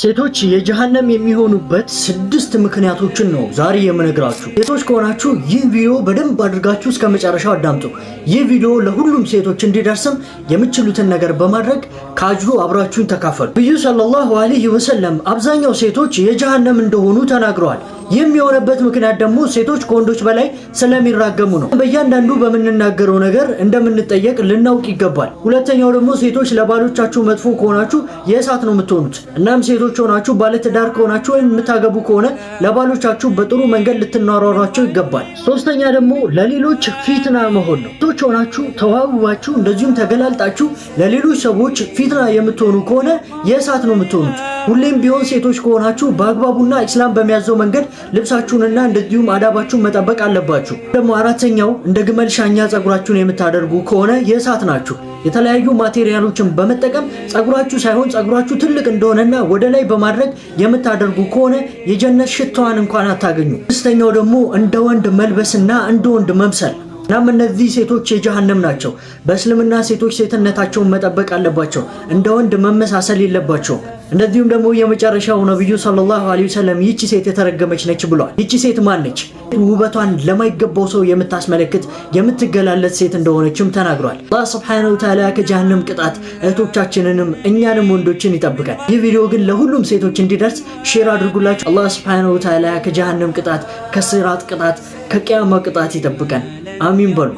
ሴቶች የጀሃነም የሚሆኑበት 6 ምክንያቶችን ነው ዛሬ የምነግራችሁ። ሴቶች ከሆናችሁ ይህ ቪዲዮ በደንብ አድርጋችሁ እስከ መጨረሻው አዳምጡ። ይህ ቪዲዮ ለሁሉም ሴቶች እንዲደርስም የምትችሉትን ነገር በማድረግ ካጅሩ አብራችሁን ተካፈሉ። ነብዩ ሰለላሁ ዐለይሂ ወሰለም አብዛኛው ሴቶች የጀሃነም እንደሆኑ ተናግረዋል። የሚሆነበት ምክንያት ደግሞ ሴቶች ከወንዶች በላይ ስለሚራገሙ ነው። በእያንዳንዱ በመንናገረው ነገር እንደምንጠየቅ ልናውቅ ይገባል። ሁለተኛው ደግሞ ሴቶች ለባሎቻችሁ መጥፎ ከሆናችሁ የእሳት ነው የምትሆኑት። እናም ሴቶች ሆናችሁ ባለትዳር ከሆናችሁ ወይም የምታገቡ ከሆነ ለባሎቻችሁ በጥሩ መንገድ ልትናሯሯቸው ይገባል። ሶስተኛ ደግሞ ለሌሎች ፊትና መሆን ነው። ሴቶች ሆናችሁ ተዋውባችሁ እንደዚሁም ተገላልጣችሁ ለሌሎች ሰዎች ፊትና የምትሆኑ ከሆነ የእሳት ነው የምትሆኑት። ሁሌም ቢሆን ሴቶች ከሆናችሁ በአግባቡና ኢስላም በሚያዘው መንገድ ልብሳችሁንና እንደዚሁም አዳባችሁን መጠበቅ አለባችሁ። ደግሞ አራተኛው እንደ ግመል ሻኛ ጸጉራችሁን የምታደርጉ ከሆነ የእሳት ናችሁ። የተለያዩ ማቴሪያሎችን በመጠቀም ጸጉራችሁ ሳይሆን ጸጉራችሁ ትልቅ እንደሆነና ወደ ላይ በማድረግ የምታደርጉ ከሆነ የጀነት ሽታዋን እንኳን አታገኙ። አምስተኛው ደግሞ እንደ ወንድ መልበስና እንደ ወንድ መምሰል። እናም እነዚህ ሴቶች የጀሃነም ናቸው። በእስልምና ሴቶች ሴትነታቸውን መጠበቅ አለባቸው። እንደ ወንድ መመሳሰል የለባቸውም። እንደዚሁም ደግሞ የመጨረሻው ነብዩ ሰለላሁ ዐለይሂ ወሰለም ይቺ ሴት የተረገመች ነች ብለዋል። ይቺ ሴት ማን ነች? ውበቷን ለማይገባው ሰው የምታስመለክት የምትገላለጥ ሴት እንደሆነችም ተናግሯል። አላህ ሱብሓነሁ ወተዓላ ከጀሃነም ቅጣት እህቶቻችንንም እኛንም ወንዶችን ይጠብቃል። ይህ ቪዲዮ ግን ለሁሉም ሴቶች እንዲደርስ ሼር አድርጉላችሁ። አላህ ሱብሓነሁ ወተዓላ ከጀሃነም ቅጣት፣ ከሲራጥ ቅጣት፣ ከቂያማ ቅጣት ይጠብቀን። አሚን በሉ።